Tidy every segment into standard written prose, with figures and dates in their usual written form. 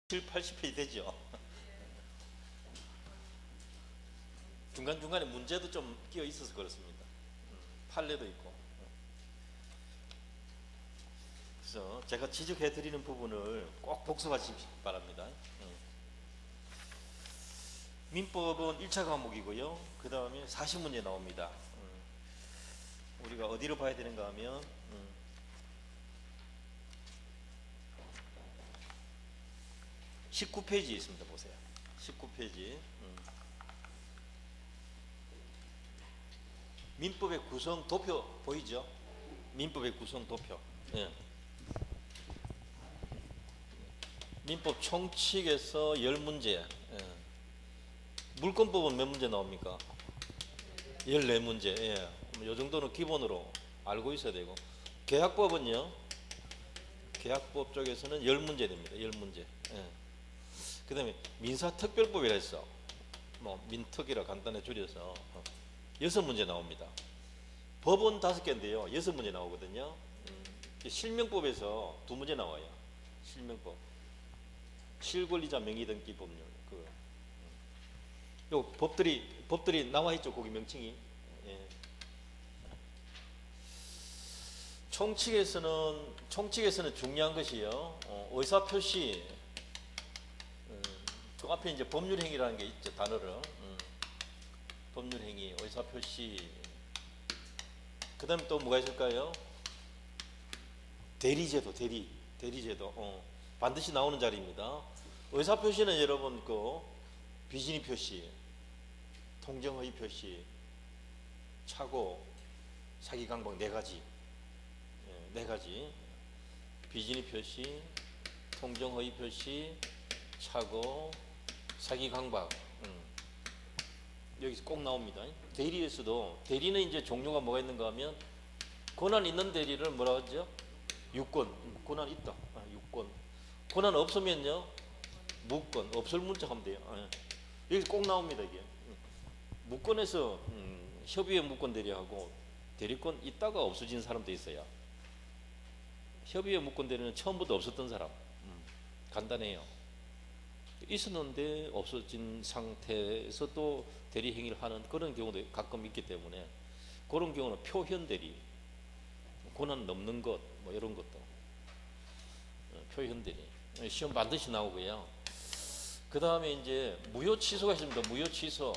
7, 80페이지 되죠. 중간중간에 문제도 좀 끼어 있어서 그렇습니다. 판례도 있고. 그래서 제가 지적해 드리는 부분을 꼭 복습하시기 바랍니다. 민법은 1차 과목이고요. 그 다음에 40문제 나옵니다. 우리가 어디로 봐야 되는가 하면 19페이지 있습니다. 보세요. 19페이지. 민법의 구성 도표 보이죠? 민법의 구성 도표. 예. 민법 총칙에서 10문제. 예. 물권법은 몇 문제 나옵니까? 14문제. 예. 이 정도는 기본으로 알고 있어야 되고, 계약법은요, 계약법 쪽에서는 10문제 됩니다. 10문제. 예. 그 다음에 민사특별법이라 해서 민특이라 간단히 줄여서 6문제 나옵니다. 법은 5개인데요 6문제 나오거든요. 실명법에서 2문제 나와요. 실명법, 실권리자 명의등기 법률. 요 법들이 나와 있죠. 거기 명칭이. 예. 총칙에서는 중요한 것이요, 의사표시. 그 앞에 이제 법률행위라는 게 있죠. 단어를. 법률행위, 의사표시. 그 다음에 또 뭐가 있을까요? 대리제도, 대리제도. 반드시 나오는 자리입니다. 의사표시는 여러분 비진의 표시, 통정허위 표시, 착오, 사기강박 4가지. 4가지. 비진의 표시, 통정허위 표시, 착오, 사기강박. 여기서 꼭 나옵니다. 대리에서도, 대리는 이제 종류가 뭐가 있는가 하면, 권한 있는 대리를 뭐라 하죠? 유권. 권한 있다. 유권. 권한 없으면요, 무권. 없을 문자 하면 돼요. 여기 꼭 나옵니다. 이게 무권에서 협의회 무권 대리하고, 대리권 있다가 없어진 사람도 있어요. 협의회 무권 대리는 처음부터 없었던 사람. 간단해요. 있었는데 없어진 상태에서 또 대리 행위를 하는 그런 경우도 가끔 있기 때문에, 그런 경우는 표현 대리, 권한 넘는 것, 이런 것도 표현 대리. 시험 반드시 나오고요. 그 다음에 이제 무효 취소가 있습니다. 무효 취소.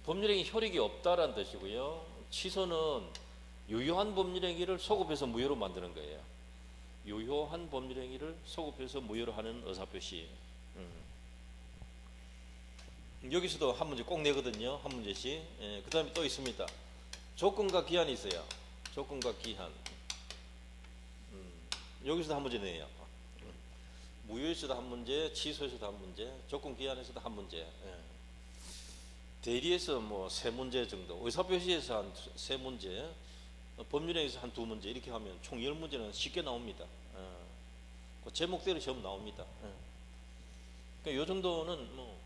법률행위 효력이 없다라는 뜻이고요. 취소는 유효한 법률행위를 소급해서 무효로 만드는 거예요. 유효한 법률행위를 소급해서 무효로 하는 의사표시. 여기서도 한 문제 꼭 내거든요. 한 문제씩. 그 다음에 또 있습니다. 조건과 기한이 있어요. 조건과 기한. 여기서도 한 문제 내요. 무효에서도 한 문제, 취소에서도 한 문제, 조건 기한에서도 한 문제. 대리에서 3문제 정도, 의사표시에서 한 3문제, 법률행위에서 한 2문제, 이렇게 하면 총 10문제는 쉽게 나옵니다. 그 제목대로 시험 나옵니다. 그러니까 요 정도는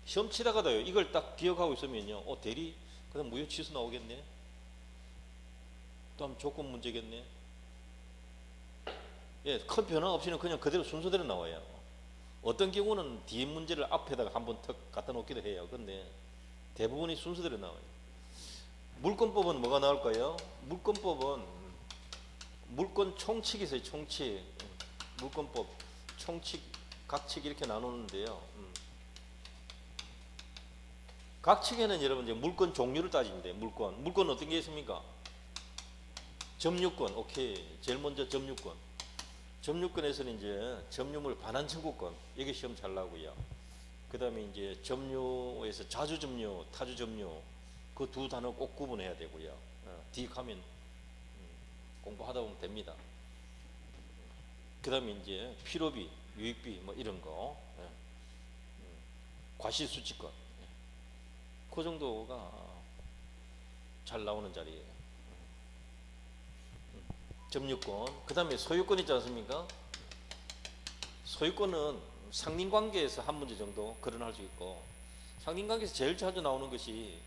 시험 치다가도요, 이걸 딱 기억하고 있으면요, 대리, 그 다음 무효 취소 나오겠네, 또 하면 조건 문제겠네. 예, 큰 변화 없이는 그냥 그대로 순서대로 나와요. 어떤 경우는 뒤에 문제를 앞에다가 한번 턱 갖다 놓기도 해요. 근데 대부분이 순서대로 나와요. 물권법은 뭐가 나올까요? 물권법은 물권 총칙이 있어요. 총칙. 물권법 총칙, 각칙 이렇게 나누는데요. 각칙에는 여러분 이제 물권 종류를 따집니다. 물권 어떤 게 있습니까? 점유권. 오케이. 제일 먼저 점유권. 점유권에서는 이제 점유물 반환 청구권, 이게 시험 잘 나오고요. 그 다음에 이제 점유에서 자주 점유, 타주 점유, 그 두 단어 꼭 구분해야 되고요. 디익하면 공부하다 보면 됩니다. 그 다음에 이제 필요비, 유익비 이런 거, 과실수취권, 그 정도가 잘 나오는 자리예요. 점유권. 그 다음에 소유권 있지 않습니까? 소유권은 상린관계에서 한 문제 정도 거론할 수 있고, 상린관계에서 제일 자주 나오는 것이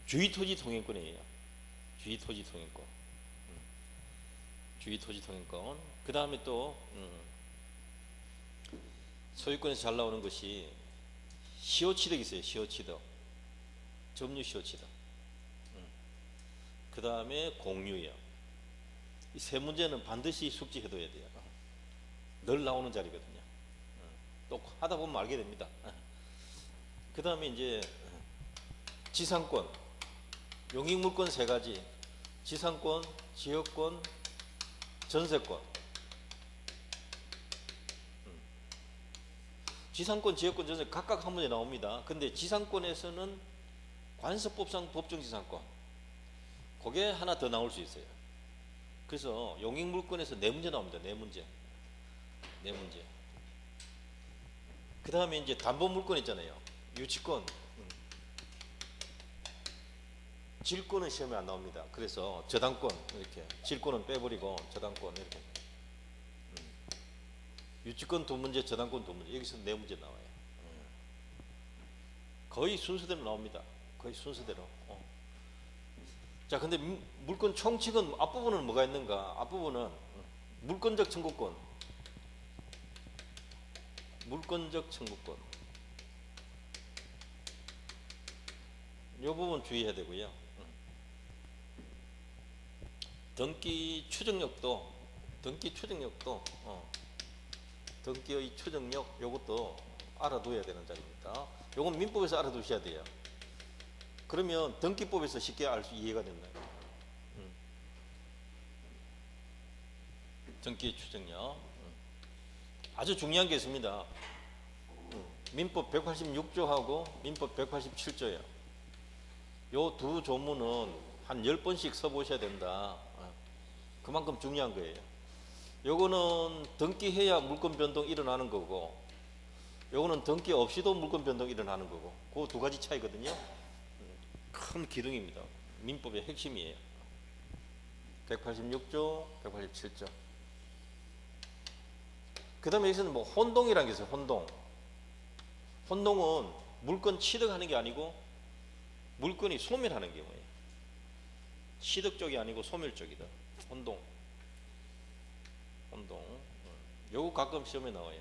주의토지 통행권이에요. 주의토지 통행권. 주의 토지 통행권. 그 다음에 또 소유권에서 잘 나오는 것이 시효취득이 있어요. 시효취득, 점유 시효취득. 그 다음에 공유예요. 이 세 문제는 반드시 숙지해둬야 돼요. 늘 나오는 자리거든요. 또 하다 보면 알게 됩니다. 그 다음에 이제 지상권, 용익물권 세 가지: 지상권, 지역권, 전세권. 지상권, 지역권, 전세 각각 한 문제 나옵니다. 근데 지상권에서는 관습법상 법정지상권, 그게 하나 더 나올 수 있어요. 그래서 용익물권에서 네 문제 나옵니다. 네 문제. 그 다음에 이제 담보물권 있잖아요. 유치권. 질권은 시험에 안 나옵니다. 그래서 저당권, 이렇게 질권은 빼버리고 저당권 이렇게. 유치권 두 문제, 저당권 두 문제. 여기서 네 문제 나와요. 거의 순서대로 나옵니다. 거의 순서대로. 자, 근데 물권 총칙은 앞부분은 뭐가 있는가? 앞부분은 물권적 청구권, 물권적 청구권. 이 부분 주의해야 되고요. 등기 추정력도, 등기의 추정력, 요것도 알아둬야 되는 자리입니다. 요건 민법에서 알아두셔야 돼요. 그러면 등기법에서 쉽게 이해가 된다. 등기 추정력. 아주 중요한 게 있습니다. 민법 186조하고 민법 187조예요. 요 두 조문은 한 10번씩 써보셔야 된다. 그만큼 중요한 거예요. 요거는 등기해야 물권 변동 일어나는 거고, 요거는 등기 없이도 물권 변동 일어나는 거고, 그 두 가지 차이거든요. 큰 기둥입니다. 민법의 핵심이에요. 186조, 187조. 그 다음에 여기서는 뭐 혼동이라는 게 있어요. 혼동은 물권 취득하는 게 아니고 물권이 소멸하는 경우예요. 취득 쪽이 아니고 소멸 쪽이다. 혼동. 요거 가끔 시험에 나와요.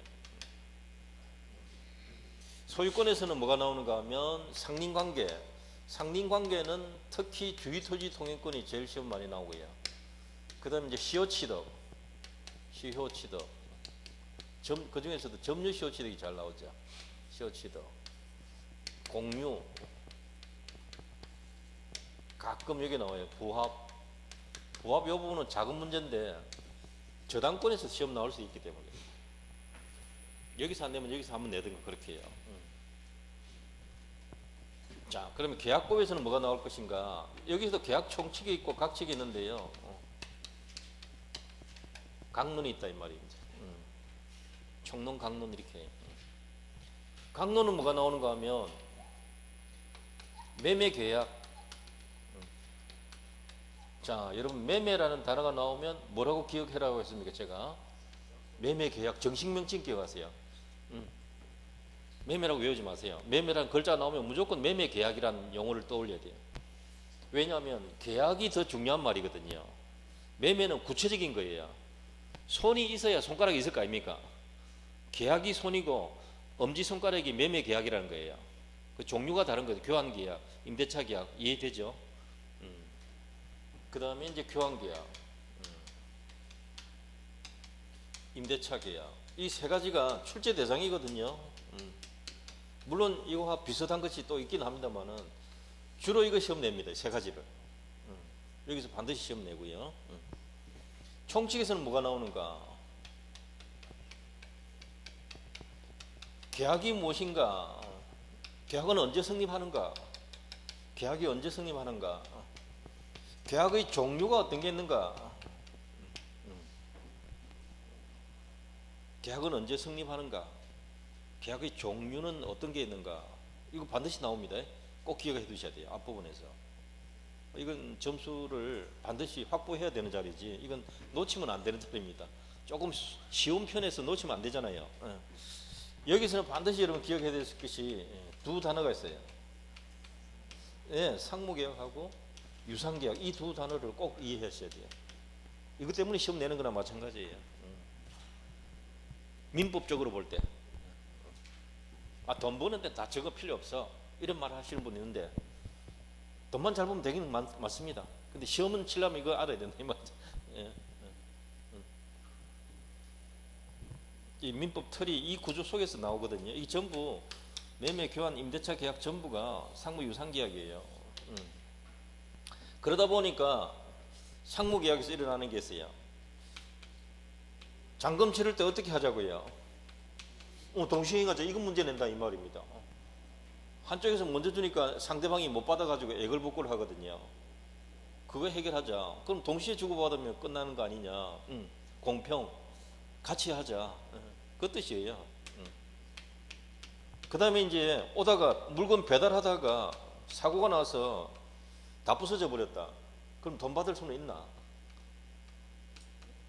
소유권에서는 뭐가 나오는가 하면 상린관계는 특히 주의토지 통행권이 제일 시험 많이 나오고요. 그 다음에 이제 시효취득, 그 중에서도 점유 시효취득이 잘 나오죠. 시효취득, 공유, 가끔 여기 나와요. 부합 이 부분은 작은 문제인데 저당권에서 시험 나올 수 있기 때문에 여기서 안 되면 여기서 한번 내든가 그렇게 해요. 자, 그러면 계약법에서는 뭐가 나올 것인가? 여기서도 계약 총칙이 있고 각칙이 있는데요. 강론이 있다 이 말입니다. 총론, 강론 이렇게. 강론은 뭐가 나오는가 하면 매매 계약. 자, 여러분 매매라는 단어가 나오면 뭐라고 기억해라고 했습니까? 제가 매매 계약 정식 명칭 기억하세요. 매매라고 외우지 마세요. 매매라는 글자가 나오면 무조건 매매 계약이라는 용어를 떠올려야 돼요. 왜냐하면 계약이 더 중요한 말이거든요. 매매는 구체적인 거예요. 손이 있어야 손가락이 있을 거 아닙니까? 계약이 손이고 엄지손가락이 매매 계약이라는 거예요. 그 종류가 다른 거죠. 교환 계약, 임대차 계약 이해되죠? 그 다음에 이제 교환 계약, 임대차 계약, 이 세 가지가 출제 대상이거든요. 물론 이거와 비슷한 것이 또 있긴 합니다만은 주로 이거 시험 냅니다. 세 가지를. 여기서 반드시 시험 내고요. 총칙에서는 뭐가 나오는가? 계약이 무엇인가? 계약은 언제 성립하는가? 계약이 언제 성립하는가? 계약의 종류가 어떤 게 있는가? 계약은 언제 성립하는가? 계약의 종류는 어떤 게 있는가? 이거 반드시 나옵니다. 꼭 기억해 두셔야 돼요. 앞부분에서. 이건 점수를 반드시 확보해야 되는 자리지, 이건 놓치면 안 되는 자리입니다. 조금 쉬운 편에서 놓치면 안 되잖아요. 여기서는 반드시 여러분 기억해야 될 것이 두 단어가 있어요. 예, 상무계약하고 유상계약, 이 두 단어를 꼭 이해하셔야 돼요. 이것 때문에 시험 내는 거나 마찬가지예요. 민법적으로 볼 때. 돈 버는데 다 저거 필요 없어. 이런 말 하시는 분 있는데 돈만 잘 보면 되기는 맞습니다. 근데 시험은 치려면 이거 알아야 된다 이 말이죠. 예. 이 민법 틀이 이 구조 속에서 나오거든요. 이 전부 매매, 교환, 임대차 계약 전부가 상무 유상 계약이에요. 그러다 보니까 상무 계약에서 일어나는 게 있어요. 잔금 치를 때 어떻게 하자고요? 동시에 가자. 이건 문제 낸다 이 말입니다. 한쪽에서 먼저 주니까 상대방이 못 받아가지고 애걸복걸 하거든요. 그거 해결하자. 그럼 동시에 주고받으면 끝나는 거 아니냐. 공평 같이 하자. 그 뜻이에요. 그 다음에 이제 오다가 물건 배달하다가 사고가 나서 다 부서져 버렸다. 그럼 돈 받을 수는 있나?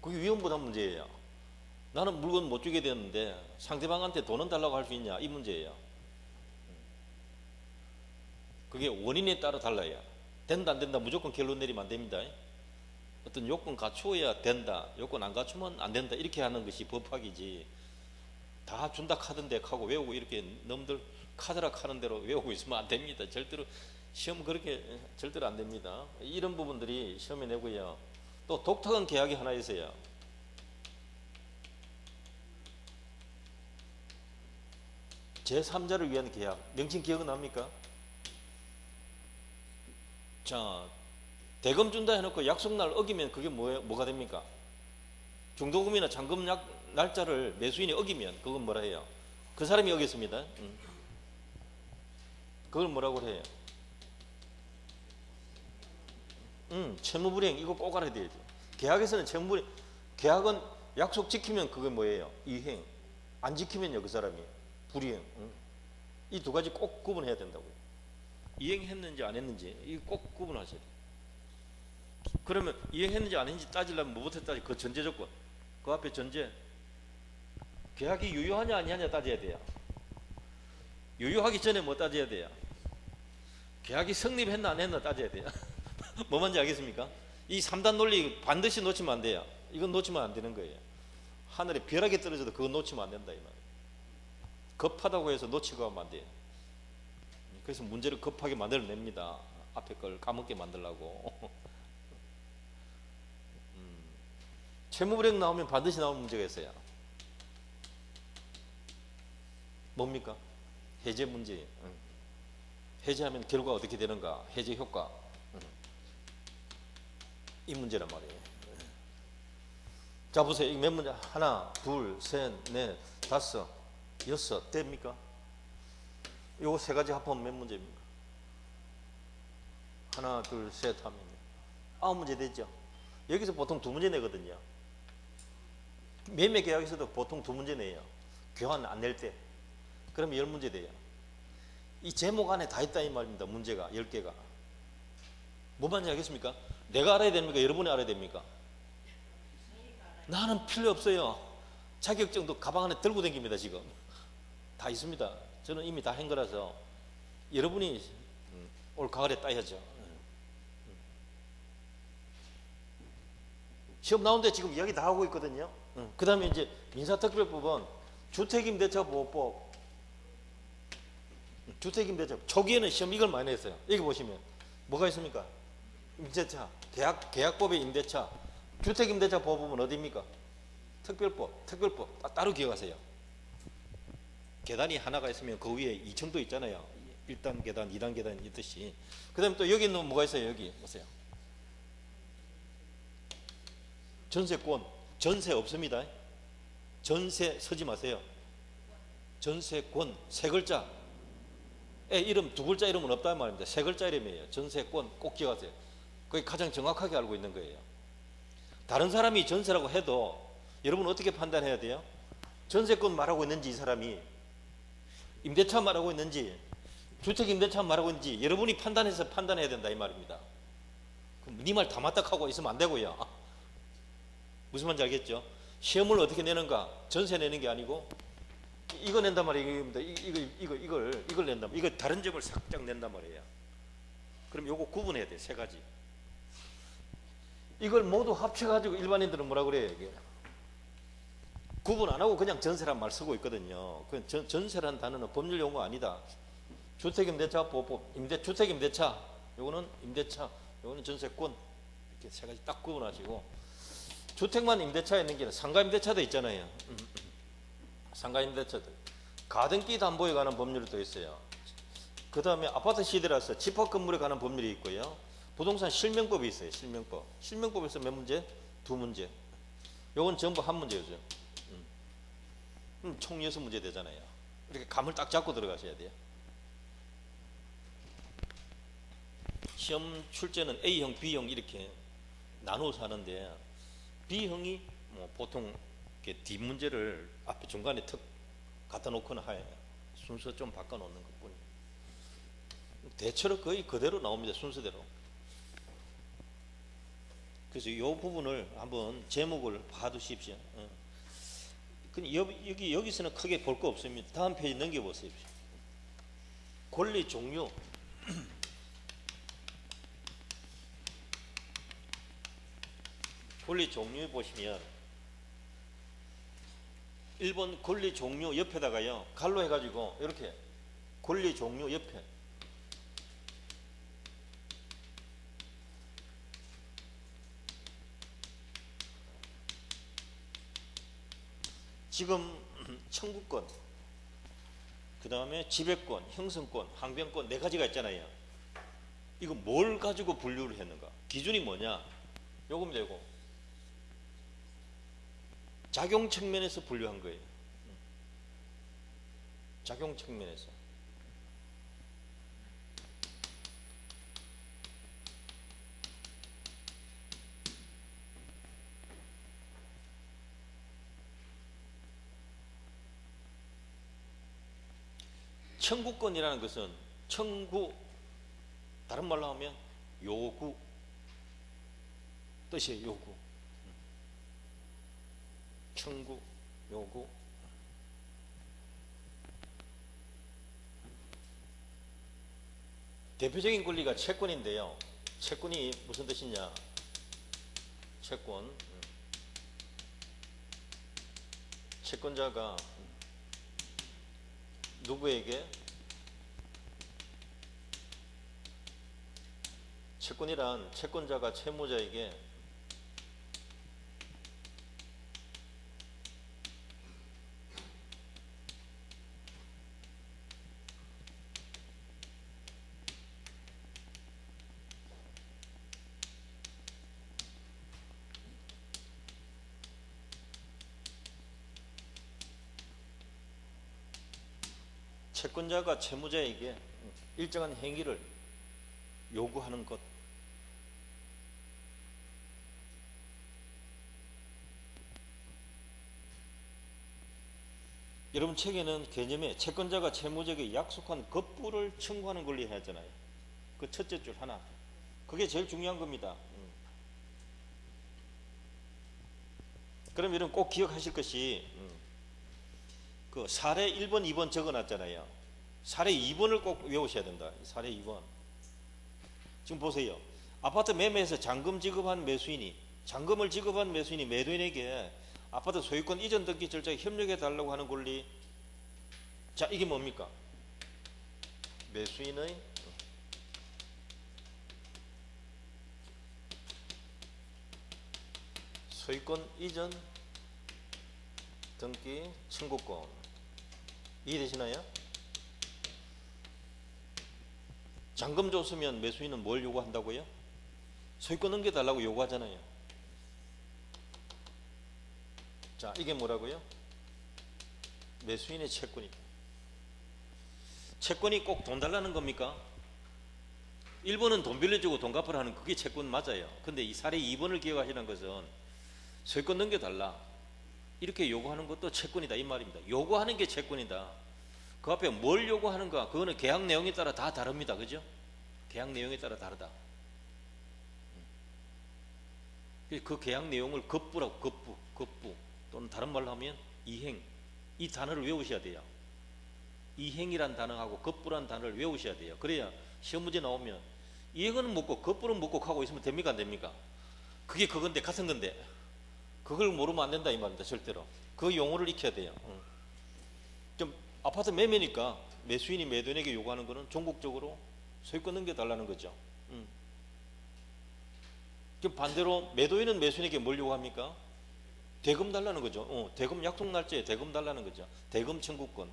그게 위험부담 문제예요. 나는 물건 못 주게 되는데 상대방한테 돈은 달라고 할 수 있냐? 이 문제예요. 그게 원인에 따라 달라요. 된다 안 된다 무조건 결론 내리면 안 됩니다. 어떤 요건 갖추어야 된다, 요건 안 갖추면 안 된다, 이렇게 하는 것이 법학이지. 다 준다 카던데 하고 외우고 이렇게 놈들 카드락 하는 대로 외우고 있으면 안 됩니다. 절대로 시험 그렇게 절대로 안 됩니다. 이런 부분들이 시험에 내고요. 또 독특한 계약이 하나 있어요. 제3자를 위한 계약. 명칭 기억은 납니까? 자, 대금 준다 해놓고 약속날 어기면 그게 뭐가 됩니까? 중도금이나 잔금 날짜를 매수인이 어기면 그건 뭐라 해요? 그 사람이 어겼습니다. 그걸 뭐라고 해요? 채무불이행. 이거 꼭 알아야 돼야죠. 계약에서는 채무불이행. 계약은 약속 지키면 그게 뭐예요? 이행. 안 지키면요 그 사람이 불이행. 이 두 가지 꼭 구분해야 된다고요. 이행했는지 안 했는지 이거 꼭 구분하셔야 돼요. 그러면 이행했는지 안 했는지 따지려면 뭐부터 따지? 그 전제 조건. 그 앞에 전제. 계약이 유효하냐 아니하냐 따져야 돼요. 유효하기 전에 뭐 따져야 돼요? 계약이 성립했나 안 했나 따져야 돼요. 뭐 뭔지 알겠습니까? 이 3단 논리 반드시 놓치면 안 돼요. 이건 놓치면 안 되는 거예요. 하늘에 벼락이 떨어져도 그거 놓치면 안 된다 이 말이에요. 급하다고 해서 놓치고 하면 안 돼요. 그래서 문제를 급하게 만들어냅니다. 앞에 걸 까먹게 만들려고. 채무불이행 나오면 반드시 나오는 문제가 있어요. 뭡니까? 해제 문제. 해제하면 결과가 어떻게 되는가? 해제 효과. 이 문제란 말이에요. 자 보세요. 이게 몇 문제? 하나, 둘, 셋, 넷, 다섯, 여섯 됩니까? 요거 세 가지 합하면 몇 문제입니까? 하나, 둘, 셋 하면 9문제 되죠. 여기서 보통 2문제 내거든요. 매매 계약에서도 보통 2문제 내요. 교환 안 낼 때. 그러면 10문제 돼요. 이 제목 안에 다 있다 이 말입니다. 문제가 10개가. 뭐 말인지 알겠습니까? 내가 알아야 됩니까? 여러분이 알아야 됩니까? 나는 필요 없어요. 자격증도 가방 안에 들고 다닙니다. 지금 다 있습니다. 저는 이미 다 한 거라서 여러분이 올 가을에 따야죠. 시험 나오는데 지금 이야기 다 하고 있거든요. 그 다음에 이제 민사특별법은 주택임대차보호법. 주택임대차 초기에는 시험 이걸 많이 했어요. 여기 보시면 뭐가 있습니까? 임대차, 계약법의 임대차, 주택임대차보호법은 어디입니까? 특별법 따로 기억하세요. 계단이 하나가 있으면 그 위에 2층도 있잖아요. 1단 계단, 2단 계단 있듯이. 그 다음에 또 여기 있는 뭐가 있어요? 여기 보세요. 전세권, 전세 없습니다. 전세 서지 마세요. 전세권 세 글자. 이름 2글자 이름은 없다는 말입니다. 세 글자 이름이에요. 전세권 꼭 기억하세요. 그게 가장 정확하게 알고 있는 거예요. 다른 사람이 전세라고 해도 여러분 어떻게 판단해야 돼요? 전세권 말하고 있는지 이 사람이 임대차 말하고 있는지 주택임대차 말하고 있는지 여러분이 판단해서 판단해야 된다 이 말입니다. 그럼 네 말 다 맞다 하고 있으면 안 되고요. 무슨 말인지 알겠죠? 시험을 어떻게 내는가? 전세 내는 게 아니고 이거 낸단 말이에요. 이걸 낸단 말이에요. 이거 다른 점을 살짝 낸단 말이에요. 그럼 요거 구분해야 돼. 세 가지. 이걸 모두 합쳐가지고 일반인들은 뭐라 그래요? 이게 구분 안 하고 그냥 전세란 말 쓰고 있거든요. 그 전세란 단어는 법률 용어 아니다. 주택임대차보호법, 주택임대차, 요거는 임대차, 요거는 전세권, 이렇게 세 가지 딱 구분하시고, 주택만 임대차에 있는 게 아니라 상가임대차도 있잖아요. 상가임대차도 가등기 담보에 관한 법률이 또 있어요. 그 다음에 아파트 시대라서 집합건물에 관한 법률이 있고요. 부동산 실명법이 있어요. 실명법에서 몇 문제? 2문제. 요건 전부 한 문제죠. 총 6문제 되잖아요. 이렇게 감을 딱 잡고 들어가셔야 돼요. 시험 출제는 A형, B형 이렇게 나누어서 하는데, B형이 뭐 보통 이렇게 뒷문제를 앞에 중간에 턱 갖다 놓거나 하여 순서 좀 바꿔 놓는 것뿐이에요. 대체로 거의 그대로 나옵니다. 순서대로. 그래서 이 부분을 한번 제목을 봐두십시오. 여기서는 크게 볼 거 없습니다. 다음 페이지 넘겨보세요. 권리 종류. 권리 종류 보시면 1번 권리 종류 옆에다가요 갈로 해가지고 이렇게 권리 종류 옆에 지금 청구권, 그 다음에 지배권, 형성권, 항변권 4가지가 있잖아요. 이거 뭘 가지고 분류를 했는가? 기준이 뭐냐? 요겁니다. 요거 작용 측면에서 분류한 거예요. 작용 측면에서. 청구권이라는 것은 청구, 다른 말로 하면 요구 뜻이에요. 요구. 청구, 요구. 대표적인 권리가 채권인데요. 채권이 무슨 뜻이냐? 채권. 채권자가 누구에게 채권이란 채권자가 채무자에게 채권자가 채무자에게 일정한 행위를 요구하는 것. 여러분 책에는 개념에 채권자가 채무자에게 약속한 겁부를 청구하는 권리 하잖아요. 그 첫째 줄 하나. 그게 제일 중요한 겁니다. 그럼 여러분 꼭 기억하실 것이 그 사례 1번, 2번 적어놨잖아요. 사례 2번을 꼭 외우셔야 된다. 사례 2번. 지금 보세요. 아파트 매매에서 잔금 지급한 매수인이 잔금을 지급한 매수인이 매도인에게 아파트 소유권 이전 등기 절차에 협력해 달라고 하는 권리. 자, 이게 뭡니까? 매수인의 소유권 이전 등기 청구권. 이해되시나요? 잔금 줬으면 매수인은 뭘 요구한다고요? 소유권 넘겨달라고 요구하잖아요. 자, 이게 뭐라고요? 매수인의 채권이다. 채권이 꼭 돈 달라는 겁니까? 1번은 돈 빌려주고 돈 갚으라는 그게 채권 맞아요. 근데 이 사례 2번을 기억하시는 것은 소유권 넘겨달라 이렇게 요구하는 것도 채권이다 이 말입니다. 요구하는 게 채권이다. 그 앞에 뭘 요구하는가 그거는 계약 내용에 따라 다 다릅니다. 그죠? 계약 내용에 따라 다르다. 그 계약 내용을 겁부라고 겁부 또는 다른 말로 하면 이행, 이 단어를 외우셔야 돼요. 이행이란 단어하고 겁부란 단어를 외우셔야 돼요. 그래야 시험 문제 나오면 이행은 묻고 겁부는 묻고 하고 있으면 됩니까 안 됩니까? 그게 그건데 같은 건데 그걸 모르면 안 된다 이 말입니다. 절대로 그 용어를 익혀야 돼요. 좀 아파트 매매니까 매수인이 매도인에게 요구하는 거는 종국적으로 소유권 넘겨달라는 거죠. 그 반대로 매도인은 매수인에게 뭘 요구합니까? 대금 달라는 거죠. 대금 약속 날짜에 대금 달라는 거죠. 대금 청구권.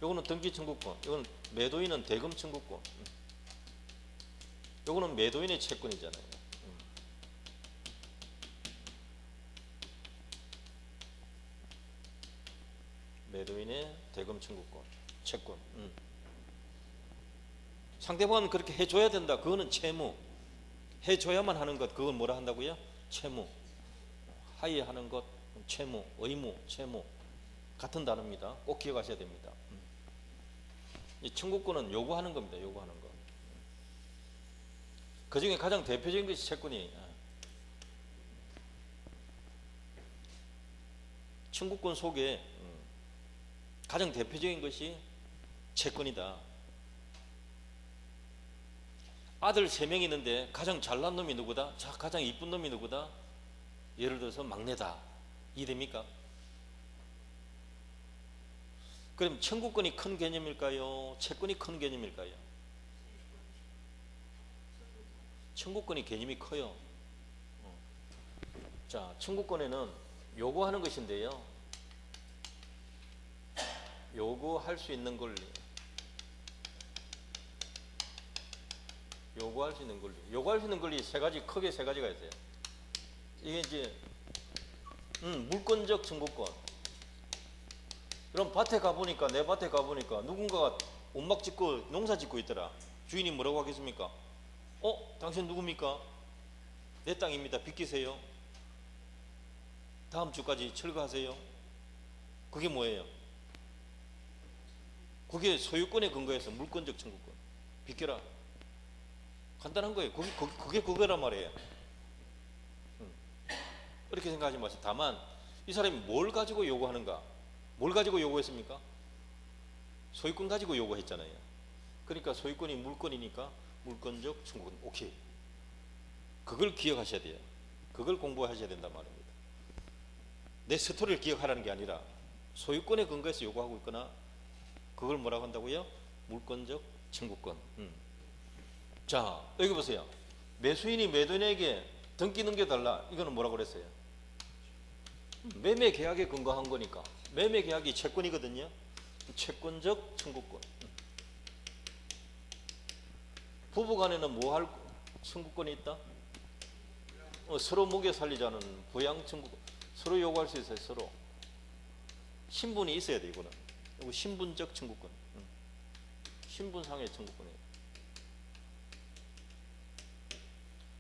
요거는 등기 청구권. 이건 매도인은 대금 청구권. 요거는 매도인의 채권이잖아요. 매도인의 대금 청구권, 채권. 상대방은 그렇게 해줘야 된다. 그거는 채무. 해줘야만 하는 것, 그건 뭐라 한다고요? 채무. 하위하는 것, 채무, 의무, 채무. 같은 단어입니다. 꼭 기억하셔야 됩니다. 이 청구권은 요구하는 겁니다. 요구하는 것. 그 중에 가장 대표적인 것이 채권이에요. 청구권 속에 가장 대표적인 것이 채권이다. 아들 3명 있는데 가장 잘난 놈이 누구다? 가장 이쁜 놈이 누구다? 예를 들어서 막내다. 이해됩니까? 그럼 청구권이 큰 개념일까요? 채권이 큰 개념일까요? 청구권이 개념이 커요. 자, 청구권에는 요구하는 것인데요. 요구할 수 있는 권리. 요구할 수 있는 권리. 요구할 수 있는 권리 크게 세 가지가 있어요. 이게 이제 물권적 청구권. 그럼 밭에 가보니까, 내 밭에 가보니까 누군가가 온막 짓고 농사 짓고 있더라. 주인이 뭐라고 하겠습니까? 당신 누굽니까? 내 땅입니다. 비키세요. 다음 주까지 철거하세요. 그게 뭐예요? 그게 소유권에 근거해서 물권적 청구권. 비켜라. 간단한 거예요. 그게 그거란 말이에요. 그렇게 생각하지 마세요. 다만 이 사람이 뭘 가지고 요구하는가? 뭘 가지고 요구했습니까? 소유권 가지고 요구했잖아요. 그러니까 소유권이 물권이니까 물권적 청구권. 오케이. 그걸 기억하셔야 돼요. 그걸 공부하셔야 된단 말입니다. 내 스토리를 기억하라는 게 아니라 소유권에 근거해서 요구하고 있거나 그걸 뭐라고 한다고요? 물권적 청구권. 자, 여기 보세요. 매수인이 매도인에게 등기 넘겨달라. 이거는 뭐라고 그랬어요? 매매 계약에 근거한 거니까. 매매 계약이 채권이거든요. 채권적 청구권. 부부간에는 뭐 할 청구권이 있다? 서로 먹여 살리자는 부양 청구권. 서로 요구할 수 있어요. 서로. 신분이 있어야 돼. 이거는. 이거 신분적 청구권. 신분상의 청구권이에요.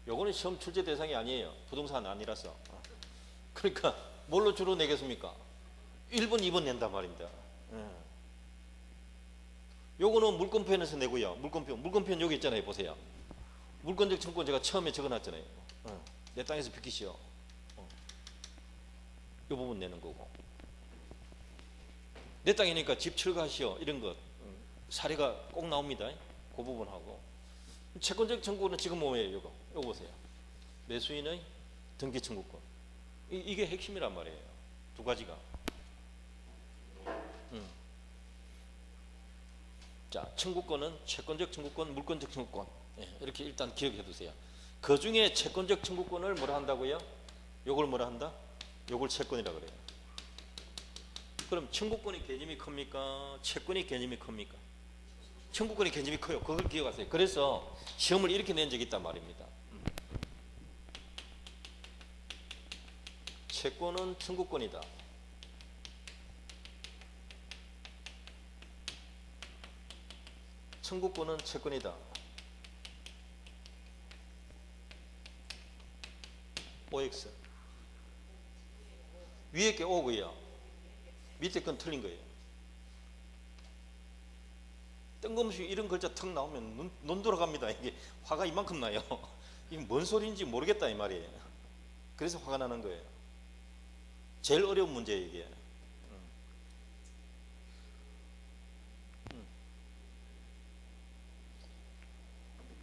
요거는 시험 출제 대상이 아니에요. 부동산 아니라서. 그러니까 뭘로 주로 내겠습니까? 1번, 2번 낸단 말입니다. 요거는 물권편에서 내고요. 물권편 여기 있잖아요. 보세요. 물권적 청구권 제가 처음에 적어놨잖아요. 내 땅에서 비키시오. 이 부분 내는 거고. 내 땅이니까 집 철거하시오. 이런 것. 사례가 꼭 나옵니다. 그 부분하고. 채권적 청구는 지금 뭐예요? 이거 보세요. 매수인의 등기 청구권. 이게 핵심이란 말이에요. 두 가지가. 자, 청구권은 채권적 청구권, 물권적 청구권. 이렇게 일단 기억해 두세요. 그 중에 채권적 청구권을 뭐라 한다고요? 요걸 뭐라 한다? 요걸 채권이라 그래요. 그럼 청구권의 개념이 큽니까? 채권의 개념이 큽니까? 청구권의 개념이 커요. 그걸 기억하세요. 그래서 시험을 이렇게 낸 적이 있단 말입니다. 채권은 청구권이다. 청구권은 채권이다. OX. 위에 게 O고요. 밑에 건 틀린 거예요. 뜬금없이 이런 글자 턱 나오면 눈 돌아갑니다. 이게 화가 이만큼 나요. 이게 뭔 소리인지 모르겠다 이 말이에요. 그래서 화가 나는 거예요. 제일 어려운 문제예요 이게.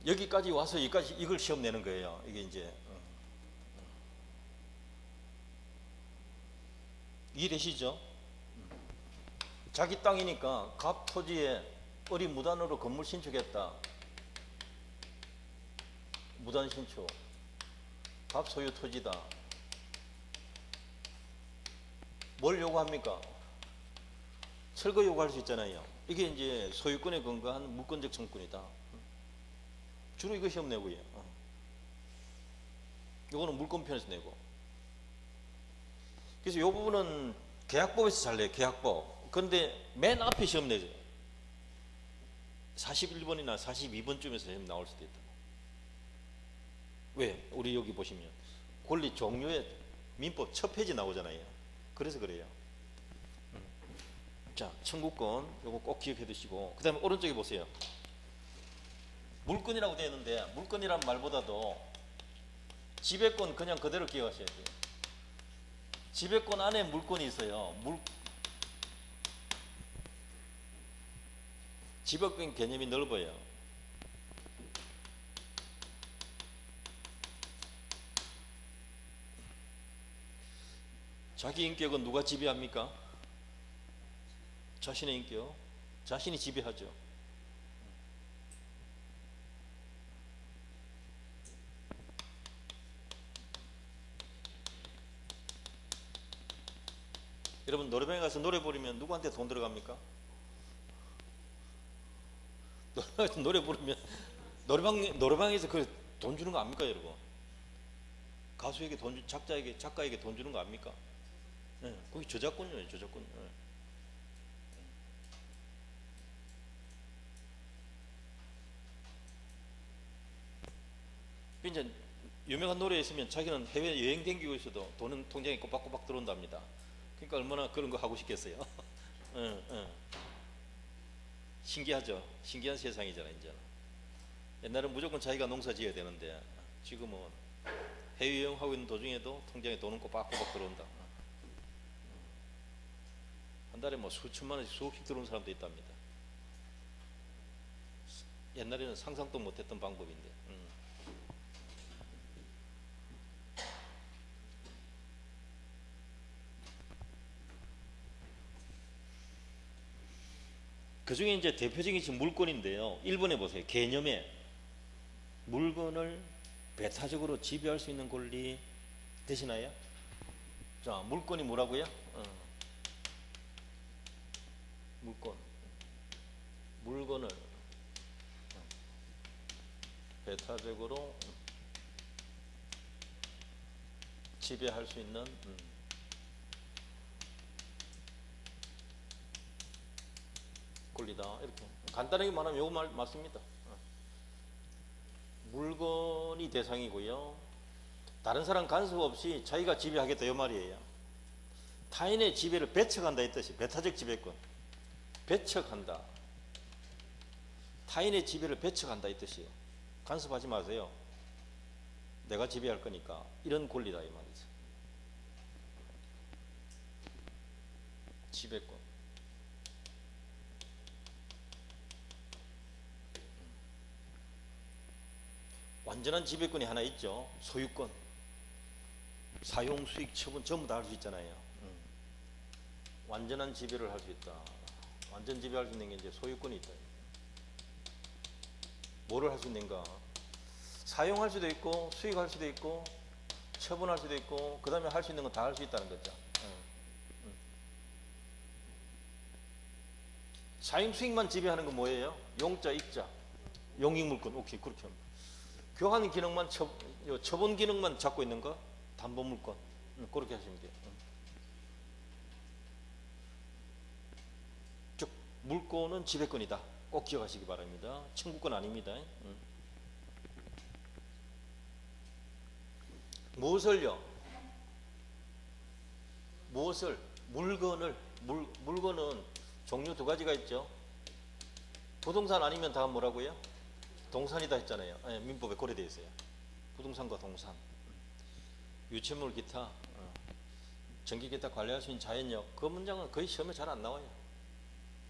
여기까지 와서 이걸 시험 내는 거예요. 이게 이제 이해되시죠? 자기 땅이니까 갑 토지에 을이 무단으로 건물 신축했다. 무단 신축. 갑 소유 토지다. 뭘 요구합니까? 철거 요구할 수 있잖아요. 이게 이제 소유권에 근거한 물권적 청구권이다. 주로 이거 시험 내고요. 이거는 물권편에서 내고. 그래서 이 부분은 계약법에서 잘 내요. 계약법. 그런데 맨 앞에 시험 내죠. 41번이나 42번쯤에서 시험 나올 수도 있다. 왜? 우리 여기 보시면 권리 종류의 민법 첫 페이지 나오잖아요. 그래서 그래요. 자, 청구권 요거 꼭 기억해 두시고, 그 다음에 오른쪽에 보세요. 물권이라고 되어 있는데 물권이란 말보다도 지배권 그냥 그대로 기억하셔야 돼요. 지배권 안에 물권이 있어요. 지배권 개념이 넓어요. 자기 인격은 누가 지배합니까? 자신의 인격, 자신이 지배하죠. 여러분 노래방에 가서 노래 부르면 누구한테 돈 들어갑니까? 노래방에서 노래 부르면 노래방에서 그 돈 주는 거 압니까, 여러분? 가수에게 작가에게 돈 주는 거 압니까? 네, 거기 저작권료예요, 저작권. 네. 이제 유명한 노래에 있으면 자기는 해외 여행 댕기고 있어도 돈은 통장에 꼬박꼬박 들어온답니다. 그러니까 얼마나 그런 거 하고 싶겠어요. 응, 응. 신기하죠. 신기한 세상이잖아. 이제 옛날엔 무조건 자기가 농사 지어야 되는데 지금은 해외여행 하고 있는 도중에도 통장에 돈은 꼬박꼬박 들어온다. 한 달에 뭐 수천만 원씩 수억씩 들어오는 사람도 있답니다. 옛날에는 상상도 못했던 방법인데. 그 중에 이제 대표적인 지금 물건인데요. 1번에 보세요. 개념에 물건을 배타적으로 지배할 수 있는 권리 되시나요? 자, 물건이 뭐라고요? 물건을 배타적으로 지배할 수 있는 권리다. 이렇게 간단하게 말하면 요거 맞습니다. 물건이 대상이고요. 다른 사람 간섭 없이 자기가 지배하겠다 이 말이에요. 타인의 지배를 배척한다 이 뜻이. 배타적 지배권. 배척한다. 타인의 지배를 배척한다 이 뜻이에요. 간섭하지 마세요. 내가 지배할 거니까. 이런 권리다 이 말이죠. 지배권. 완전한 지배권이 하나 있죠. 소유권, 사용, 수익, 처분 전부 다 할 수 있잖아요. 완전한 지배를 할 수 있다. 완전 지배할 수 있는 게 이제 소유권이 있다. 뭐를 할 수 있는가? 사용할 수도 있고, 수익할 수도 있고, 처분할 수도 있고, 그 다음에 할 수 있는 건 다 할 수 있다는 거죠. 사용, 수익만 지배하는 건 뭐예요? 용자, 익자, 용익물권. 오케이, 그렇게 합니다. 교환 기능만 처분 기능만 잡고 있는 거 담보물권 그렇게 하시면 돼요. 즉 물권은 지배권이다. 꼭 기억하시기 바랍니다. 청구권 아닙니다. 무엇을요? 무엇을? 물건은 종류 두 가지가 있죠. 부동산 아니면 다 뭐라고요? 동산이다 했잖아요. 네, 민법에 고려되어 있어요. 부동산과 동산, 유치물 기타, 전기 기타 관리할 수 있는 자연력. 그 문장은 거의 시험에 잘 안 나와요.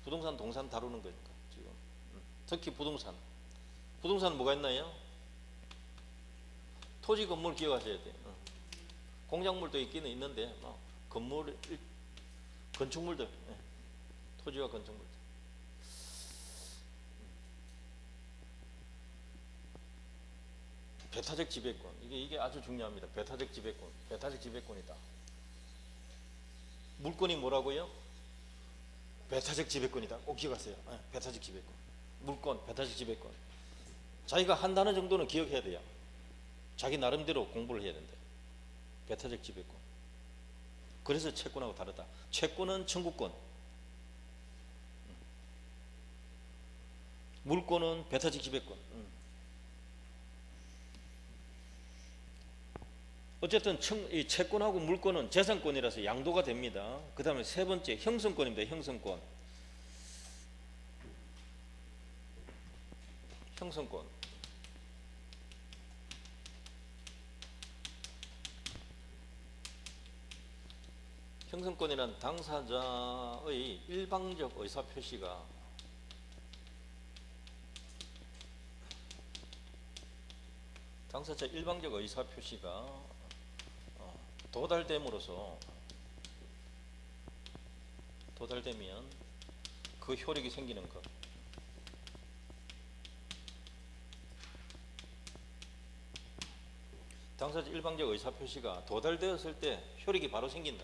부동산, 동산 다루는 거니까 지금. 특히 부동산. 부동산 뭐가 있나요? 토지, 건물 기억하셔야 돼요. 공작물도 있기는 있는데 건물 건축물들, 예. 토지와 건축물들. 배타적 지배권, 이게 아주 중요합니다. 배타적 지배권, 배타적 지배권이다. 물권이 뭐라고요? 배타적 지배권이다. 꼭 기억하세요. 네, 배타적 지배권. 물권, 배타적 지배권. 자기가 한다는 정도는 기억해야 돼요. 자기 나름대로 공부를 해야 된다. 배타적 지배권. 그래서 채권하고 다르다. 채권은 청구권, 물권은 배타적 지배권. 어쨌든 이 채권하고 물권은 재산권이라서 양도가 됩니다. 그 다음에 세 번째 형성권입니다. 형성권. 형성권. 형성권이란 당사자의 일방적 의사표시가 일방적 의사표시가 도달되면 그 효력이 생기는 것. 당사자 일방적 의사표시가 도달되었을 때 효력이 바로 생긴다.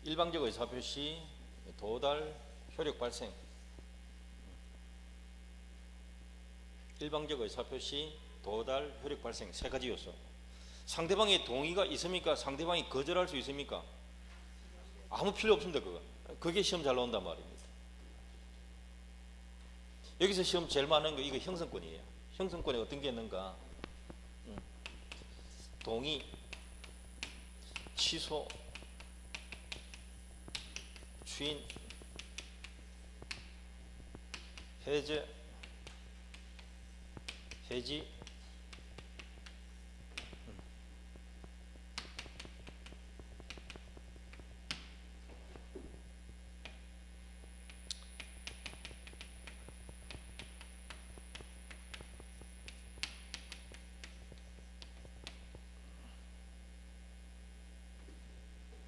일방적 의사표시, 도달, 효력 발생. 일방적 의사표시, 도달, 효력 발생 세 가지 요소. 상대방의 동의가 있습니까? 상대방이 거절할 수 있습니까? 아무 필요 없습니다. 그게 시험 잘 나온단 말입니다. 여기서 시험 제일 많은 거 이거 형성권이에요. 형성권에 어떤 게 있는가? 동의, 취소, 추인, 해제, 해지,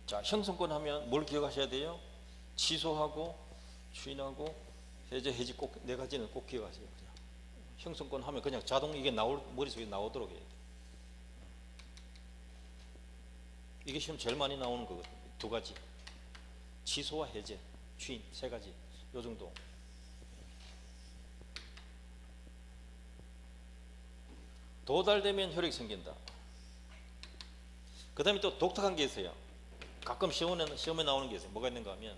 자, 형성권 하면 뭘 기억하셔야 돼요? 취소하고, 추인하고, 해제, 해지 꼭 네 가지는 꼭 기억하세요. 그냥. 형성권 하면 그냥 자동 이게 머릿속에 나오도록 해야 돼요. 이게 시험 제일 많이 나오는 거거든요. 두 가지. 취소와 해제, 추인 세 가지. 요 정도. 도달되면 효력이 생긴다. 그 다음에 또 독특한 게 있어요. 가끔 시험에 나오는 게 있어요. 뭐가 있는가 하면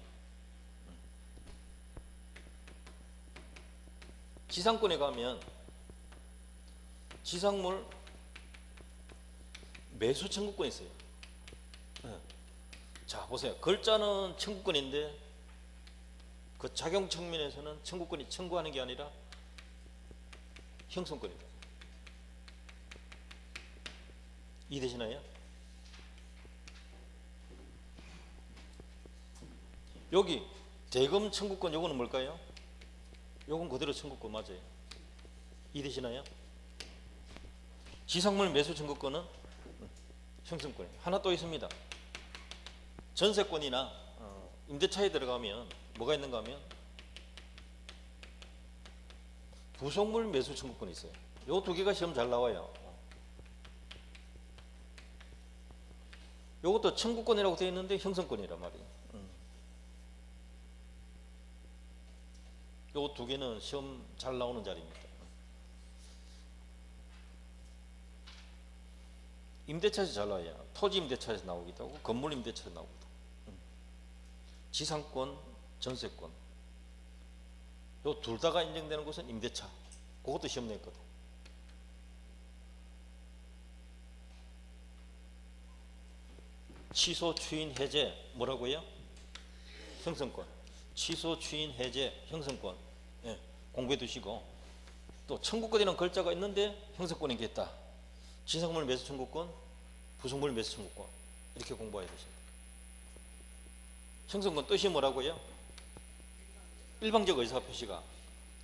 지상권에 가면 지상물 매수 청구권이 있어요. 자, 보세요. 글자는 청구권인데 그 작용 측면에서는 청구권이 청구하는 게 아니라 형성권이다. 이해되시나요? 여기 대금 청구권 요거는 뭘까요? 요건 그대로 청구권 맞아요. 이해되시나요? 지상물 매수 청구권은 형성권이에요. 하나 또 있습니다. 전세권이나 임대차에 들어가면 뭐가 있는가 하면 부속물 매수 청구권이 있어요. 요 두 개가 시험 잘 나와요. 요것도 청구권이라고 되어 있는데 형성권이란 말이에요. 요 두 개는 시험 잘 나오는 자리입니다. 임대차에서 잘 나와요. 토지 임대차에서 나오기도 하고 건물 임대차에서 나오기도 하고 지상권, 전세권 요 둘 다가 인정되는 곳은 임대차. 그것도 시험 냈거든. 취소, 추인, 해제 뭐라고요? 형성권. 취소, 추인, 해제, 형성권. 예, 공부해 두시고 또 청구권이라는 글자가 있는데 형성권이 있겠다. 지상물 매수 청구권, 부속물 매수 청구권 이렇게 공부해야 되십니다. 형성권 뜻이 뭐라고요? 일방적 의사표시가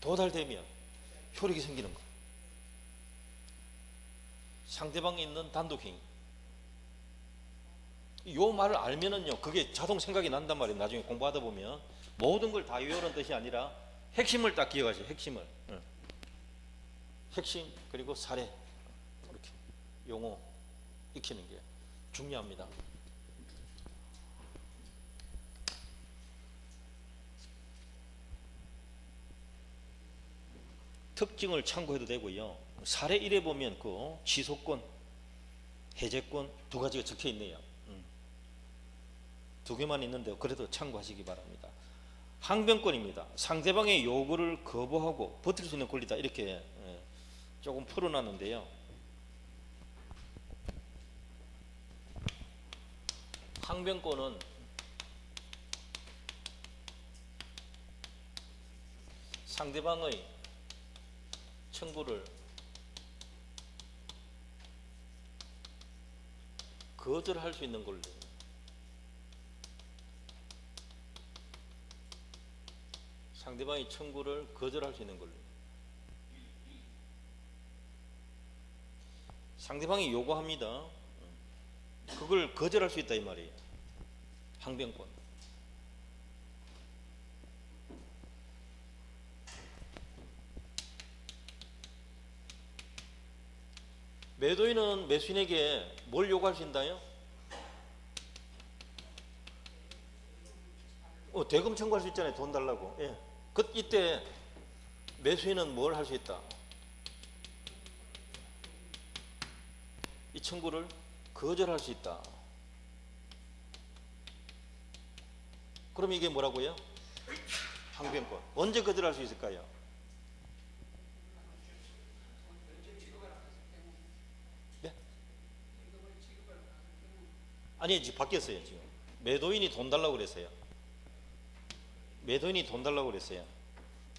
도달되면 효력이 생기는 거. 상대방에 있는 단독행위. 요 말을 알면은요, 그게 자동 생각이 난단 말이에요. 나중에 공부하다 보면 모든 걸 다 외우는 뜻이 아니라 핵심을 딱 기억하세요. 핵심을. 핵심 그리고 사례 이렇게 용어 익히는 게 중요합니다. 특징을 참고해도 되고요. 사례 1에 보면 그 취소권, 해제권 두 가지가 적혀 있네요. 두 개만 있는데요. 그래도 참고하시기 바랍니다. 항변권입니다. 상대방의 요구를 거부하고 버틸 수 있는 권리다. 이렇게 조금 풀어놨는데요. 항변권은 상대방의 청구를 거절할 수 있는 권리. 상대방의 청구를 거절할 수 있는 권리. 상대방이 요구합니다. 그걸 거절할 수 있다 이 말이에요. 항변권. 매도인은 매수인에게 뭘 요구할 수 있나요? 대금 청구할 수 있잖아요. 돈 달라고. 예. 이때 매수인은 뭘 할 수 있다? 이 청구를 거절할 수 있다. 그럼 이게 뭐라고요? 항변권. 언제 거절할 수 있을까요? 네? 아니, 지금 바뀌었어요. 지금 매도인이 돈 달라고 그랬어요. 매도인이 돈 달라고 그랬어요.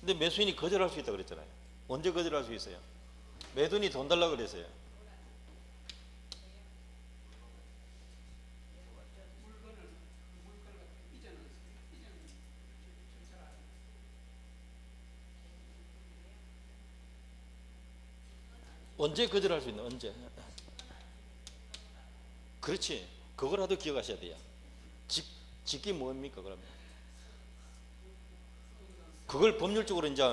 근데 매수인이 거절할 수 있다 그랬잖아요. 언제 거절할 수 있어요? 매도인이 돈 달라고 그랬어요. 언제 거절할 수 있나? 언제? 그렇지. 그거라도 기억하셔야 돼요. 직기 뭡니까 그러면? 그걸 법률적으로 이제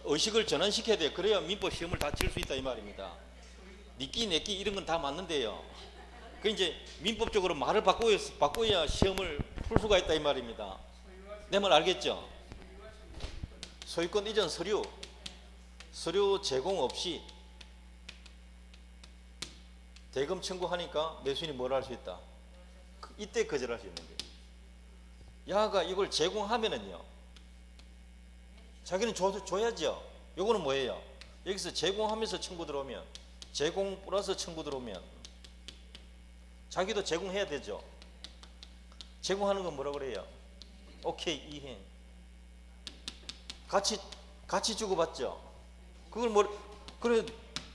의식을 전환시켜야 돼요. 그래야 민법 시험을 다 칠 수 있다 이 말입니다. 니끼 내끼 이런 건 다 맞는데요. 그 이제 민법적으로 말을 바꿔야 시험을 풀 수가 있다 이 말입니다. 내 말 알겠죠? 소유권 이전 서류 제공 없이 대금 청구하니까 매수인이 뭘 할 수 있다? 이때 거절할 수 있는 거예요. 야가 이걸 제공하면은요, 자기는 줘야죠. 요거는 뭐예요? 여기서 제공하면서 청구 들어오면, 제공 플러스 청구 들어오면 자기도 제공해야 되죠. 제공하는 건 뭐라 그래요? 오케이, 이행. 같이 주고받죠. 그걸 그래,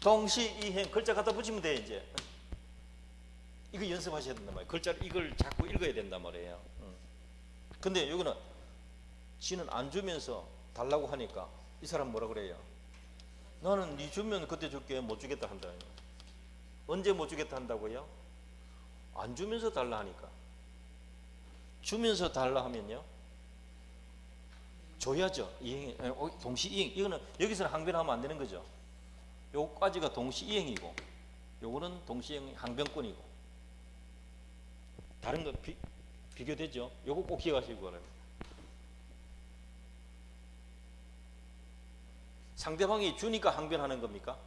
동시 이행. 글자 갖다 붙이면 돼, 이제. 이거 연습하셔야 된단 말이에요. 글자를 이걸 자꾸 읽어야 된단 말이에요. 근데 여기는 지는 안 주면서 달라고 하니까 이 사람 뭐라 그래요? 나는 네 주면 그때 줄게, 못 주겠다 한다. 언제 못 주겠다 한다고요? 안 주면서 달라 하니까. 주면서 달라 하면요, 줘야죠. 이행, 동시 이행. 이거는 여기서는 항변하면 안 되는 거죠. 요까지가 동시 이행이고, 요거는 동시 이행 항변권이고. 다른 거 비교되죠? 요거 꼭 기억하시기 바랍니다. 상대방이 주니까 항변하는 겁니까?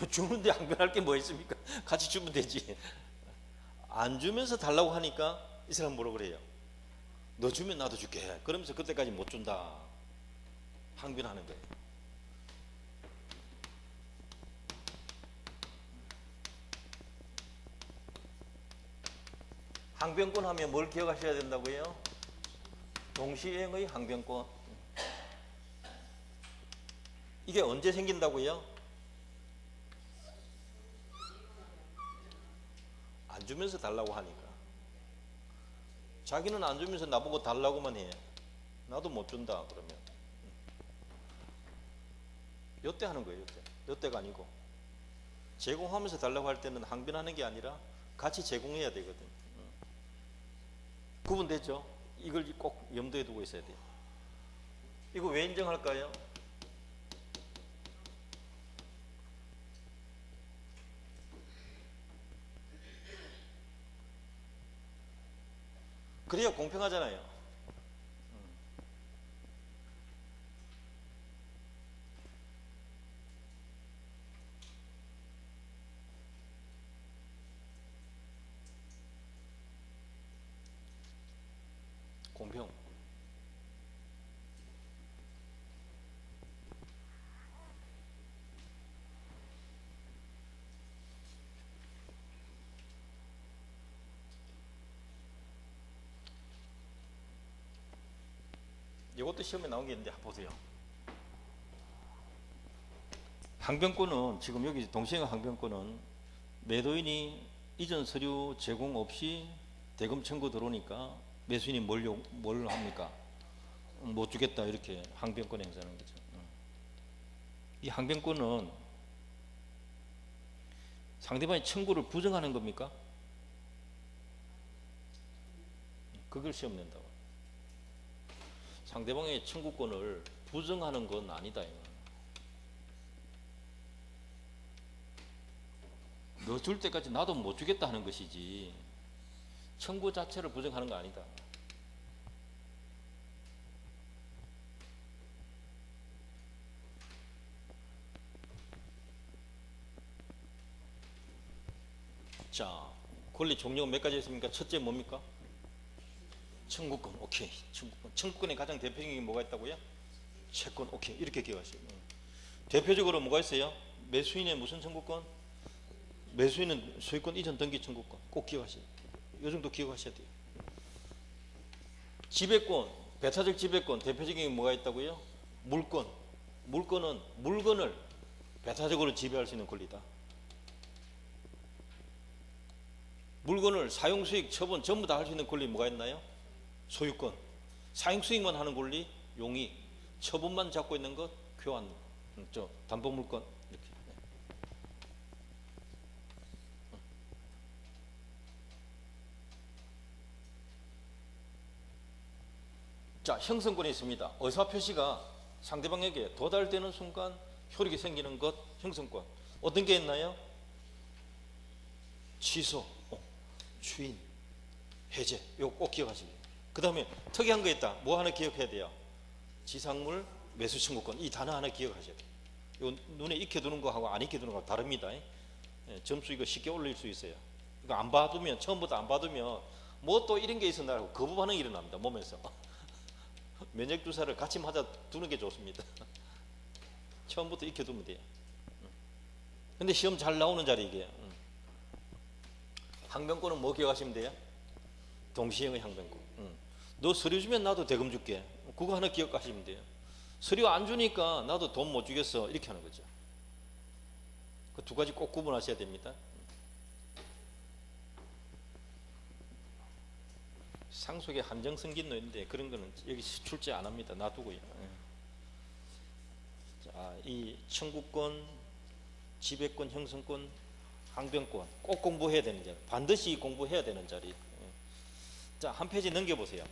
주는데 항변할 게 뭐 있습니까? 같이 주면 되지. 안 주면서 달라고 하니까 이 사람 뭐라고 그래요? 너 주면 나도 줄게. 그러면서 그때까지 못 준다. 항변하는 거예요. 항변권 하면 뭘 기억하셔야 된다고요? 동시행의 항변권. 이게 언제 생긴다고요? 안 주면서 달라고 하니까. 자기는 안 주면서 나보고 달라고만 해. 나도 못 준다 그러면. 요때 하는 거예요. 요때가 아니고. 제공하면서 달라고 할 때는 항변하는 게 아니라 같이 제공해야 되거든. 구분됐죠? 이걸 꼭 염두에 두고 있어야 돼요. 이거 왜 인정할까요? 그래야 공평하잖아요. 공평. 이것도 시험에 나온 게 있는데 한번 보세요. 항변권은 지금 여기 동시행 항변권은 매도인이 이전 서류 제공 없이 대금 청구 들어오니까 매수인이 뭘 합니까? 못 주겠다 이렇게 항변권 행사하는 거죠. 이 항변권은 상대방의 청구를 부정하는 겁니까? 그걸 시험 낸다고. 상대방의 청구권을 부정하는 건 아니다. 너 줄 때까지 나도 못 주겠다 하는 것이지 청구 자체를 부정하는 거 아니다. 자, 권리 종류가 몇 가지 있습니까? 첫째 뭡니까? 청구권. 오케이. 청구권의 가장 대표적인 게 뭐가 있다고요? 채권. 오케이. 이렇게 기억하세요. 대표적으로 뭐가 있어요? 매수인의 무슨 청구권? 매수인은 소유권 이전 등기 청구권. 꼭 기억하세요. 이 정도 기억하셔야 돼요. 지배권, 배타적 지배권 대표적인 게 뭐가 있다고요? 물권. 물권은 물건을 배타적으로 지배할 수 있는 권리다. 물건을 사용수익, 처분 전부 다 할 수 있는 권리 뭐가 있나요? 소유권. 사용수익만 하는 권리 용익. 처분만 잡고 있는 것 교환. 담보물권 이렇게. 자, 형성권이 있습니다. 의사표시가 상대방에게 도달되는 순간 효력이 생기는 것 형성권. 어떤 게 있나요? 취소, 추인, 해제. 이거 꼭 기억하시고요. 그 다음에 특이한 거 있다. 뭐 하나 기억해야 돼요? 지상물 매수 청구권. 이 단어 하나 기억하셔야 돼요. 이거 눈에 익혀두는 거하고 안 익혀두는 거하고 다릅니다. 점수 이거 쉽게 올릴 수 있어요. 이거 안 봐두면, 처음부터 안 봐두면 뭐 또 이런 게 있었나 하고 거부 반응이 일어납니다. 몸에서. 면역 주사를 같이 맞아 두는 게 좋습니다. 처음부터 익혀두면 돼요. 근데 시험 잘 나오는 자리 이게. 항변권은 뭐 기억하시면 돼요? 동시행의 항변권. 너 서류 주면 나도 대금 줄게. 그거 하나 기억하시면 돼요. 서류 안 주니까 나도 돈 못 주겠어. 이렇게 하는 거죠. 그 두 가지 꼭 구분하셔야 됩니다. 상속의 한정 승진도 있는데 그런 거는 여기 출제 안 합니다. 놔두고요. 자, 이 청구권, 지배권, 형성권, 항변권 꼭 공부해야 되는 자리. 반드시 공부해야 되는 자리. 자, 한 페이지 넘겨보세요.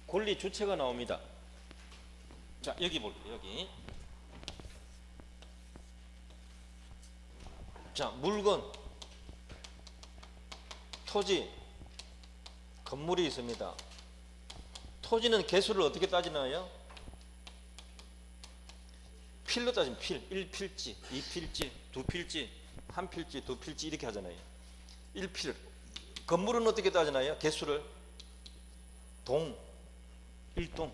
권리 주체가 나옵니다. 자, 여기 볼게요. 여기. 자, 물건, 토지, 건물이 있습니다. 토지는 개수를 어떻게 따지나요? 필로 따지면 필, 1필지, 2필지, 2필지, 1필지, 2필지 이렇게 하잖아요. 1필. 건물은 어떻게 따지나요? 개수를 동, 1동,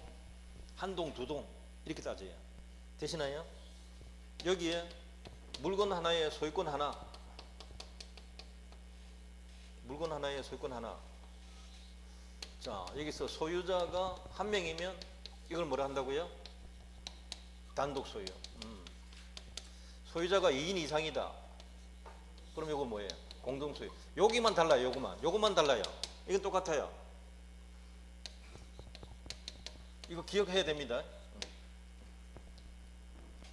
한동, 2동 이렇게 따져요. 되시나요? 여기에 물건 하나에 소유권 하나, 물건 하나에 소유권 하나. 자, 여기서 소유자가 한 명이면 이걸 뭐라 한다고요? 단독 소유. 소유자가 2인 이상이다. 그럼 이거 뭐예요? 공동 소유. 여기만 달라요. 요것만 달라요. 이건 똑같아요. 이거 기억해야 됩니다.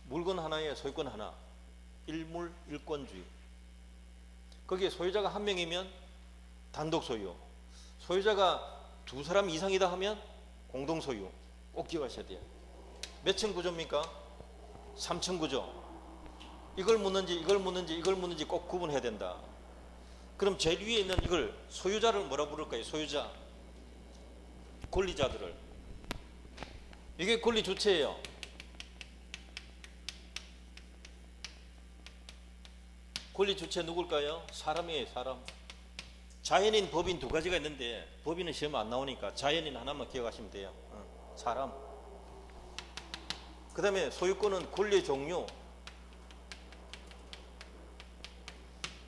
물건 하나에 소유권 하나. 일물 일권주의. 거기에 소유자가 한 명이면 단독 소유, 소유자가 두 사람 이상이다 하면 공동 소유. 꼭 기억하셔야 돼요. 몇 층 구조입니까? 3층 구조. 이걸 묻는지 이걸 묻는지 이걸 묻는지 꼭 구분해야 된다. 그럼 제일 위에 있는 이걸 소유자를 뭐라 부를까요? 소유자, 권리자들을. 이게 권리 주체예요. 권리 주체 누굴까요? 사람이에요. 사람. 자연인, 법인 두 가지가 있는데 법인은 시험 안 나오니까 자연인 하나만 기억하시면 돼요. 사람. 그 다음에 소유권은 권리의 종류,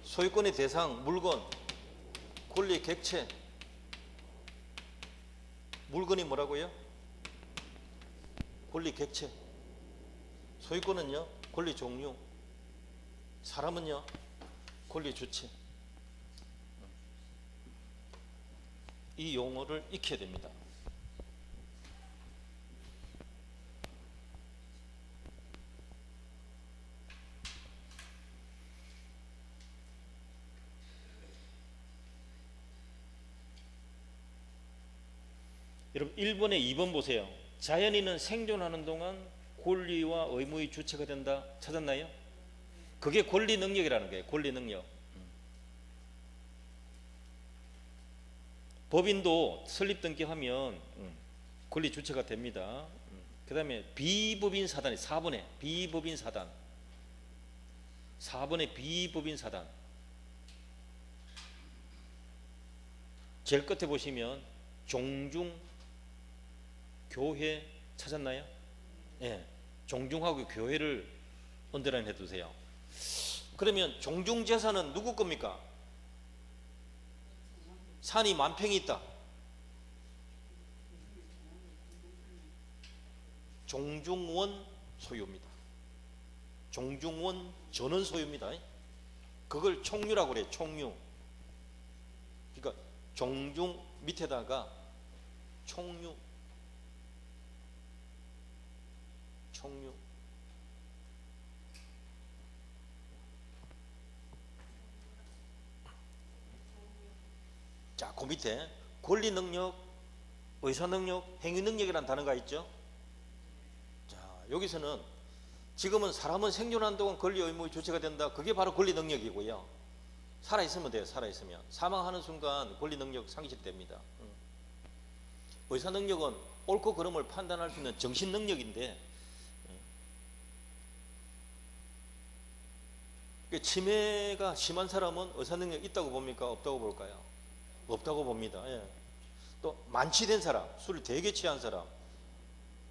소유권의 대상, 물건, 권리의 객체. 물건이 뭐라고요? 권리 객체. 소유권은요? 권리 종류. 사람은요? 권리 주체. 이 용어를 익혀야 됩니다. 여러분 1번에 2번 보세요. 자연인은 생존하는 동안 권리와 의무의 주체가 된다. 찾았나요? 그게 권리 능력이라는 거예요. 권리 능력. 법인도 설립 등기하면 권리 주체가 됩니다. 그 다음에 비법인 사단이 4번에 비법인 사단. 4번에 비법인 사단. 제일 끝에 보시면 종중 교회 찾았나요? 예. 종중하고 교회를 언더라인 해두세요. 그러면 종중재산은 누구 겁니까? 산이 만평이 있다. 종중원 소유입니다. 종중원 전원 소유입니다. 그걸 총유라고 그래요. 총유. 그러니까 종중 밑에다가 총유. 총유. 자, 그 밑에 권리 능력, 의사 능력, 행위 능력이라는 단어가 있죠. 자, 여기서는 지금은 사람은 생존하는 동안 권리 의무의 주체가 된다. 그게 바로 권리 능력이고요. 살아있으면 돼요. 살아있으면. 사망하는 순간 권리 능력 상실됩니다. 의사 능력은 옳고 그름을 판단할 수 있는 정신 능력인데 치매가 심한 사람은 의사 능력 있다고 봅니까? 없다고 볼까요? 없다고 봅니다. 예. 또 만취된 사람, 술을 되게 취한 사람,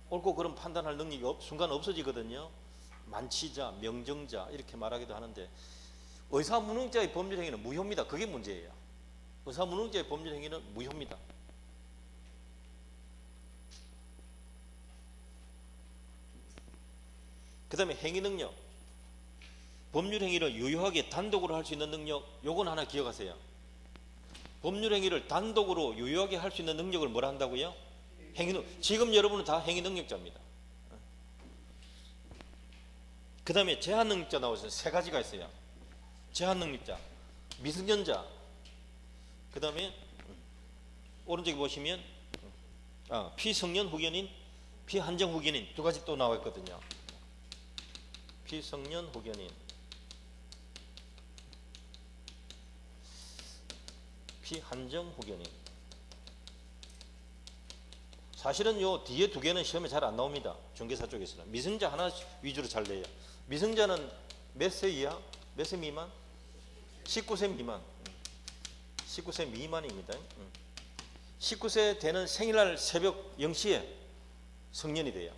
옳고 그름 판단할 능력이 순간 없어지거든요. 만취자, 명정자 이렇게 말하기도 하는데 의사무능자의 법률 행위는 무효입니다. 그게 문제예요. 의사무능자의 법률 행위는 무효입니다. 그 다음에 행위 능력. 법률 행위를 유효하게 단독으로 할 수 있는 능력, 요건 하나 기억하세요. 법률 행위를 단독으로 유효하게 할 수 있는 능력을 뭐라 한다고요? 행위 능력. 지금 여러분은 다 행위 능력자입니다. 그 다음에 제한 능력자 나오셔서 세 가지가 있어요. 제한 능력자, 미성년자, 그 다음에 오른쪽에 보시면 피성년 후견인, 피한정 후견인 두 가지 또 나와 있거든요. 피성년 후견인, 피한정 후견인. 사실은 요 뒤에 두 개는 시험에 잘 안 나옵니다. 중개사 쪽에서는. 미성자 하나 위주로 잘 내요. 미성자는 몇 세 이하? 몇 세 미만? 19세 미만. 19세 미만입니다. 19세 되는 생일날 새벽 0시에 성년이 돼요.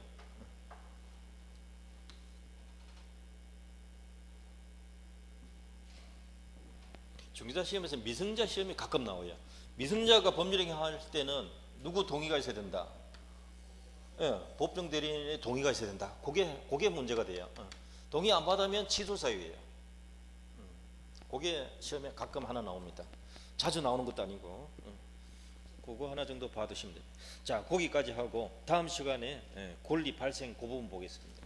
중개사 시험에서 미성자 시험이 가끔 나와요. 미성자가 법률행위 할 때는 누구 동의가 있어야 된다? 예, 법정 대리인의 동의가 있어야 된다. 그게 문제가 돼요. 동의 안 받으면 취소 사유예요. 그게 시험에 가끔 하나 나옵니다. 자주 나오는 것도 아니고. 그거 하나 정도 봐두시면 됩니다. 자, 거기까지 하고 다음 시간에 권리 발생 그 부분 보겠습니다.